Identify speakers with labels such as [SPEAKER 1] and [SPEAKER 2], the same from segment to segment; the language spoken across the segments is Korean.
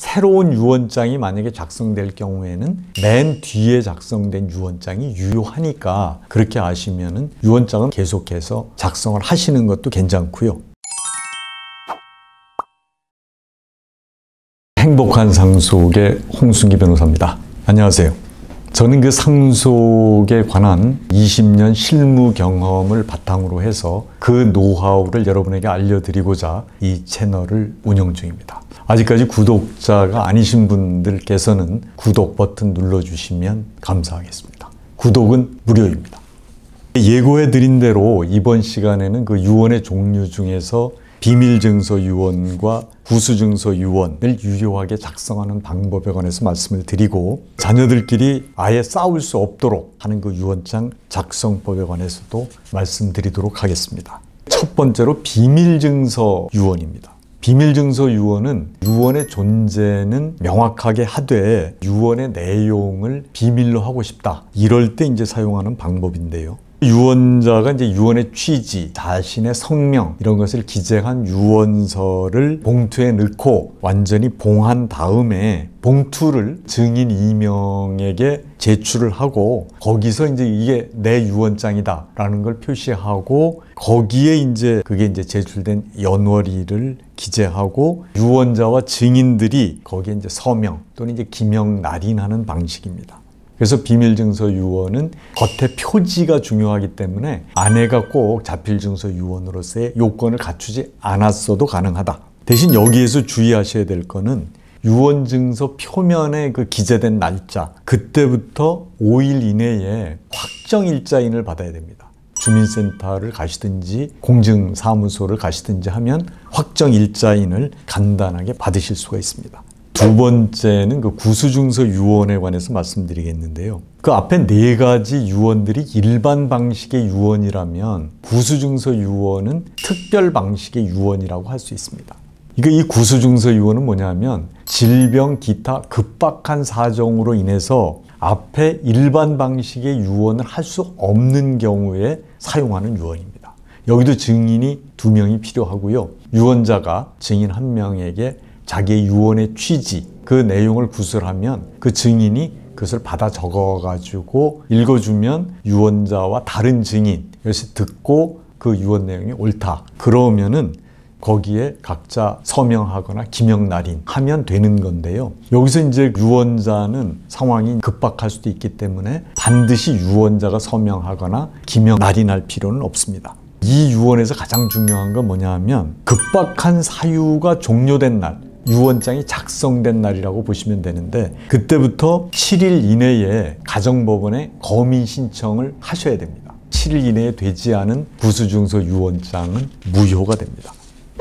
[SPEAKER 1] 새로운 유언장이 만약에 작성될 경우에는 맨 뒤에 작성된 유언장이 유효하니까 그렇게 아시면은 유언장은 계속해서 작성을 하시는 것도 괜찮고요. 행복한 상속의 홍순기 변호사입니다. 안녕하세요. 저는 그 상속에 관한 20년 실무 경험을 바탕으로 해서 그 노하우를 여러분에게 알려드리고자 이 채널을 운영 중입니다. 아직까지 구독자가 아니신 분들께서는 구독 버튼 눌러주시면 감사하겠습니다. 구독은 무료입니다. 예고해드린 대로 이번 시간에는 그 유언의 종류 중에서 비밀증서 유언과 구수증서 유언을 유효하게 작성하는 방법에 관해서 말씀을 드리고, 자녀들끼리 아예 싸울 수 없도록 하는 그 유언장 작성법에 관해서도 말씀드리도록 하겠습니다. 첫 번째로 비밀증서 유언입니다. 비밀증서 유언은 유언의 존재는 명확하게 하되 유언의 내용을 비밀로 하고 싶다, 이럴 때 이제 사용하는 방법인데요. 유언자가 이제 유언의 취지, 자신의 성명 이런 것을 기재한 유언서를 봉투에 넣고 완전히 봉한 다음에 봉투를 증인 2명에게 제출을 하고, 거기서 이제 이게 내 유언장이다 라는 걸 표시하고, 거기에 이제 그게 이제 제출된 연월일을 기재하고 유언자와 증인들이 거기에 이제 서명 또는 이제 기명 날인하는 방식입니다. 그래서 비밀증서 유언은 겉에 표지가 중요하기 때문에 아내가 꼭 자필증서 유언으로서의 요건을 갖추지 않았어도 가능하다. 대신 여기에서 주의하셔야 될 거는 유언증서 표면에 그 기재된 날짜, 그때부터 5일 이내에 확정일자인을 받아야 됩니다. 주민센터를 가시든지 공증사무소를 가시든지 하면 확정일자인을 간단하게 받으실 수가 있습니다. 두 번째는 그 구수증서 유언에 관해서 말씀드리겠는데요. 그 앞에 네 가지 유언들이 일반 방식의 유언이라면 구수증서 유언은 특별 방식의 유언이라고 할 수 있습니다. 이 구수증서 유언은 뭐냐면 질병, 기타 급박한 사정으로 인해서 앞에 일반 방식의 유언을 할 수 없는 경우에 사용하는 유언입니다. 여기도 증인이 2명이 필요하고요. 유언자가 증인 1명에게 자기의 유언의 취지, 그 내용을 구술하면 그 증인이 그것을 받아 적어가지고 읽어주면 유언자와 다른 증인, 이것이 듣고 그 유언 내용이 옳다, 그러면은 거기에 각자 서명하거나 기명 날인하면 되는 건데요. 여기서 이제 유언자는 상황이 급박할 수도 있기 때문에 반드시 유언자가 서명하거나 기명 날인할 필요는 없습니다. 이 유언에서 가장 중요한 건 뭐냐 하면 급박한 사유가 종료된 날, 유언장이 작성된 날이라고 보시면 되는데, 그때부터 7일 이내에 가정법원에 검인 신청을 하셔야 됩니다. 7일 이내에 되지 않은 구수증서 유언장은 무효가 됩니다.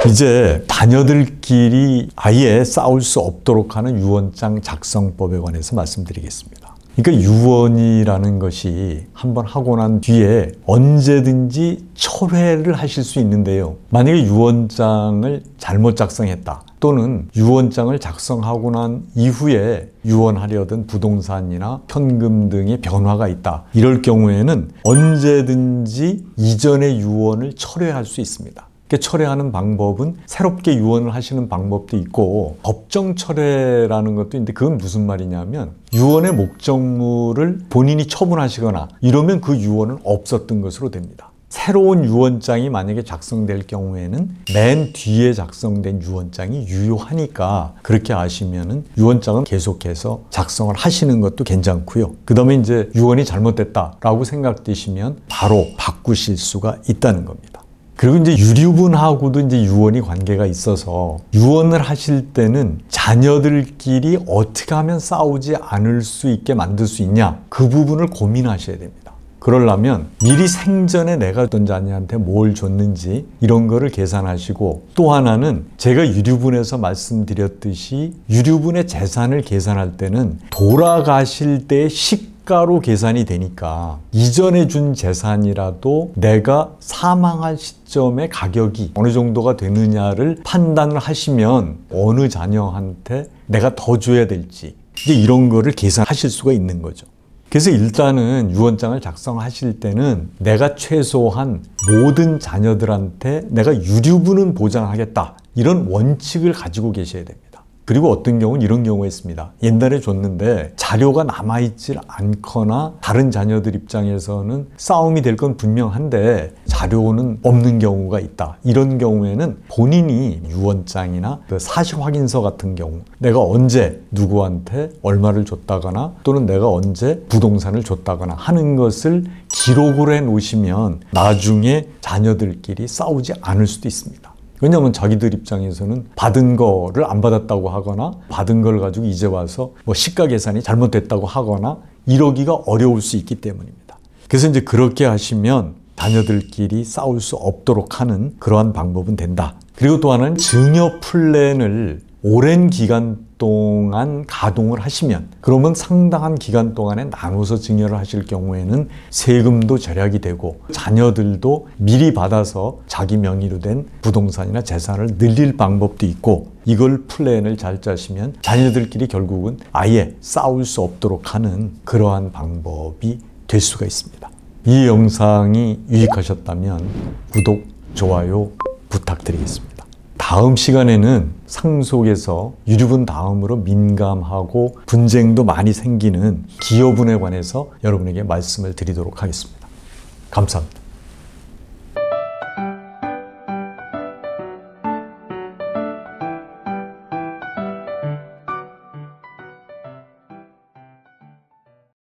[SPEAKER 1] 이제 자녀들끼리 아예 싸울 수 없도록 하는 유언장 작성법에 관해서 말씀드리겠습니다. 그러니까 유언이라는 것이 한번 하고 난 뒤에 언제든지 철회를 하실 수 있는데요. 만약에 유언장을 잘못 작성했다, 또는 유언장을 작성하고 난 이후에 유언하려던 부동산이나 현금 등의 변화가 있다, 이럴 경우에는 언제든지 이전의 유언을 철회할 수 있습니다. 철회하는 방법은 새롭게 유언을 하시는 방법도 있고, 법정 철회라는 것도 있는데, 그건 무슨 말이냐면 유언의 목적물을 본인이 처분하시거나 이러면 그 유언은 없었던 것으로 됩니다. 새로운 유언장이 만약에 작성될 경우에는 맨 뒤에 작성된 유언장이 유효하니까 그렇게 아시면은 유언장은 계속해서 작성을 하시는 것도 괜찮고요. 그 다음에 이제 유언이 잘못됐다라고 생각되시면 바로 바꾸실 수가 있다는 겁니다. 그리고 이제 유류분하고도 이제 유언이 관계가 있어서 유언을 하실 때는 자녀들끼리 어떻게 하면 싸우지 않을 수 있게 만들 수 있냐, 그 부분을 고민하셔야 됩니다. 그러려면 미리 생전에 내가 어떤 자녀한테 뭘 줬는지 이런 거를 계산하시고, 또 하나는 제가 유류분에서 말씀드렸듯이 유류분의 재산을 계산할 때는 돌아가실 때의 시가로 계산이 되니까 이전에 준 재산이라도 내가 사망할 시점의 가격이 어느 정도가 되느냐를 판단을 하시면 어느 자녀한테 내가 더 줘야 될지 이제 이런 거를 계산하실 수가 있는 거죠. 그래서 일단은 유언장을 작성하실 때는 내가 최소한 모든 자녀들한테 내가 유류분은 보장하겠다, 이런 원칙을 가지고 계셔야 됩니다. 그리고 어떤 경우는 이런 경우가 있습니다. 옛날에 줬는데 자료가 남아있질 않거나 다른 자녀들 입장에서는 싸움이 될 건 분명한데 자료는 없는 경우가 있다. 이런 경우에는 본인이 유언장이나 그 사실 확인서 같은 경우, 내가 언제 누구한테 얼마를 줬다거나 또는 내가 언제 부동산을 줬다거나 하는 것을 기록을 해 놓으시면 나중에 자녀들끼리 싸우지 않을 수도 있습니다. 왜냐하면 자기들 입장에서는 받은 거를 안 받았다고 하거나 받은 걸 가지고 이제 와서 뭐 시가 계산이 잘못됐다고 하거나 이러기가 어려울 수 있기 때문입니다. 그래서 이제 그렇게 하시면 자녀들끼리 싸울 수 없도록 하는 그러한 방법은 된다. 그리고 또 하나는 증여 플랜을 오랜 기간 동안 가동을 하시면, 그러면 상당한 기간 동안에 나눠서 증여를 하실 경우에는 세금도 절약이 되고 자녀들도 미리 받아서 자기 명의로 된 부동산이나 재산을 늘릴 방법도 있고, 이걸 플랜을 잘 짜시면 자녀들끼리 결국은 아예 싸울 수 없도록 하는 그러한 방법이 될 수가 있습니다. 이 영상이 유익하셨다면 구독, 좋아요 부탁드리겠습니다. 다음 시간에는 상속에서 유류분 다음으로 민감하고 분쟁도 많이 생기는 기여분에 관해서 여러분에게 말씀을 드리도록 하겠습니다. 감사합니다.